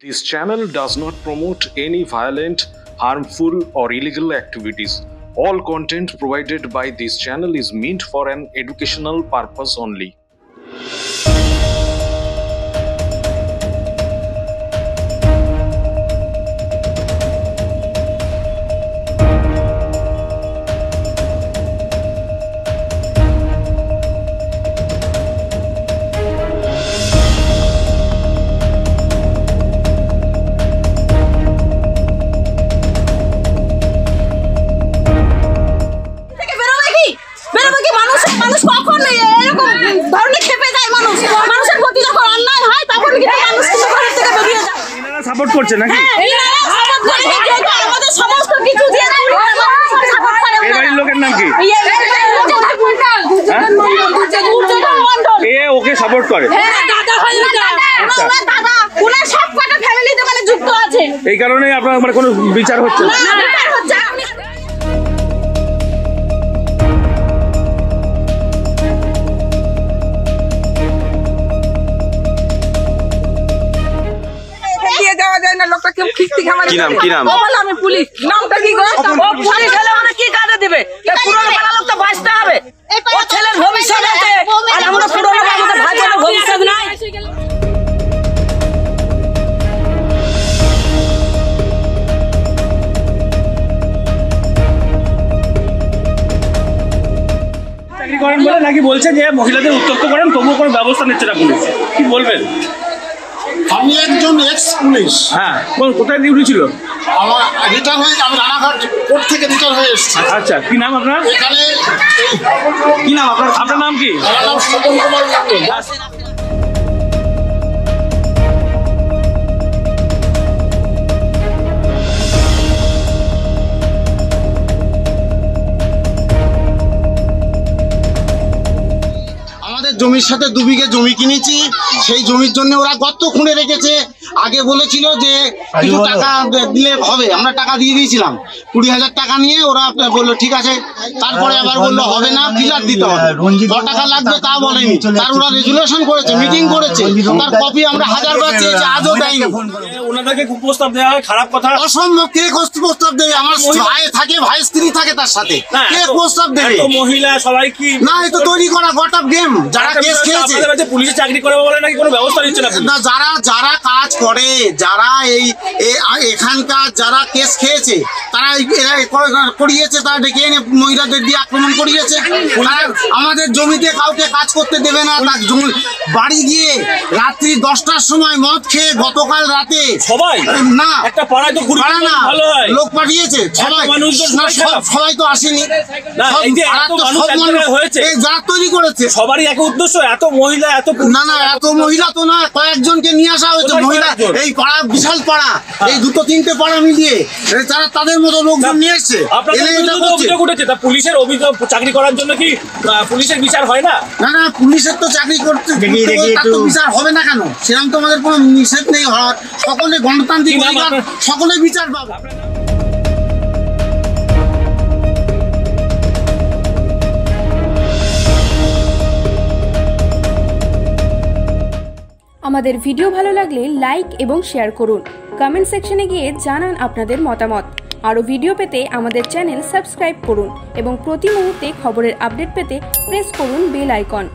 This channel does not promote any violent, harmful, or illegal activities. All content provided by this channel is meant for an educational purpose only. Support করছে নাকি? আমাদের সমস্ত কিছু দিয়ে support করে। এই বাড়ির লোকের নাম কি? ওকে সাপোর্ট করে। দাদা হয় দাদা ওনার সব কটা ফ্যামিলিতে মানে যুক্ত আছে। এই কারণে আপনার মানে কোনো বিচার হচ্ছে না। বিচার হচ্ছে আমি পুলিশ নামটা কি গো? পুলিশ হলে মানে কি কাজে দিবে? পুরনো পাড়া লোক তো বাঁচতে হবে। ও ছেলের ভবিষ্যৎ আছে আর আমরা পুরনো আমাদের ভাইয়ের ভবিষ্যৎ নাই। চাকরি করেন বলে নাকি বলছে যে মহিলাদের উত্তক্ত করেন, তবুও কোনো ব্যবস্থা নিচ্ছে না পুলিশ, কি বলবেন? আমি একজন এক্স পুলিশ। হ্যাঁ, কোথায় ডিউটি ছিল? আমার রিটার্ন হয়ে আমি রানাঘাট কোর্ট থেকে রিটার্ন হয়ে এসেছি। আচ্ছা, কি নাম আপনার? এখানে কি নাম আপনার নাম কি? আমার নাম স্বপন কুমার মণ্ডল। জমির সাথে 2 বিঘে জমি কিনেছি, সেই জমির জন্য ওরা গর্ত খুঁড়ে রেখেছে। আগে বলেছিল যে কিছু টাকা দিলে হবে, আমরা টাকা দিয়ে দিয়েছিলাম 20,000 টাকা নিয়ে। ওরা বললো ঠিক আছে, তারপরে আবার বললো হবে না, ফিলার দিতে হবে। কত টাকা লাগবে তা বলেনি, তার ওরা রেজুলেশন করেছে, মিটিং করেছে, তার কপি আমরা 1000 বার চেয়েছি, আজও দেয়নি। ওনাদেরকে প্রস্তাব দেওয়া হয়, খারাপ কথা। অসম্ভব, কে প্রস্তাব দেবে? আমার ভাই থাকে, ভাই স্ত্রী থাকে তার সাথে, কে প্রস্তাব দেবে? মহিলা সবাই কি না, এই তো তৈরি করা গট অফ গেম। যারা কেস খেয়েছে পুলিশে চাকরি করে বলে নাকি কোনো ব্যবস্থা নিচ্ছে না। যারা কাজ করে, যারা এখানকার যারা কেস খেয়েছে, তারা করিয়েছে, তারা ডেকে এনে মহিলাদের দিয়ে আক্রমণ করিয়েছে। আমাদের জমিতে কাউকে কাজ করতে দেবে না। তার বাড়ি গিয়ে রাত্রি 10টার সময় মদ খেয়ে গতকাল রাতে সবাই না একটা পাড়ায় তো পাড়া না লোক পাঠিয়েছে, সবাই তো আসেনি। যারা তৈরি করেছে সবারই এক উদ্দেশ্য, এত মহিলা এত না এত মহিলা তো না, কয়েকজনকে নিয়ে আসা হয়েছে। মহিলা এই পাড়া বিশাল পাড়া, এই 2-3টে পাড়া মিলিয়ে তারা তাদের মতো লোকজন নিয়ে এসছে। পুলিশের অভিযোগ চাকরি করার জন্য কি পুলিশের বিচার হয় না? না পুলিশের তো চাকরি করতে বিচার হবে না কেন? সেরকম তো আমাদের কোনো নিষেধ নেই হওয়ার। সকলে গণতান্ত্রিক অধিকার, সকলে বিচার পাবে। আমাদের ভিডিও ভালো লাগলে লাইক এবং শেয়ার করুন। কমেন্ট সেকশনে গিয়ে জানান আপনাদের মতামত। আরও ভিডিও পেতে আমাদের চ্যানেল সাবস্ক্রাইব করুন এবং প্রতি মুহূর্তে খবরের আপডেট পেতে প্রেস করুন বেল আইকন।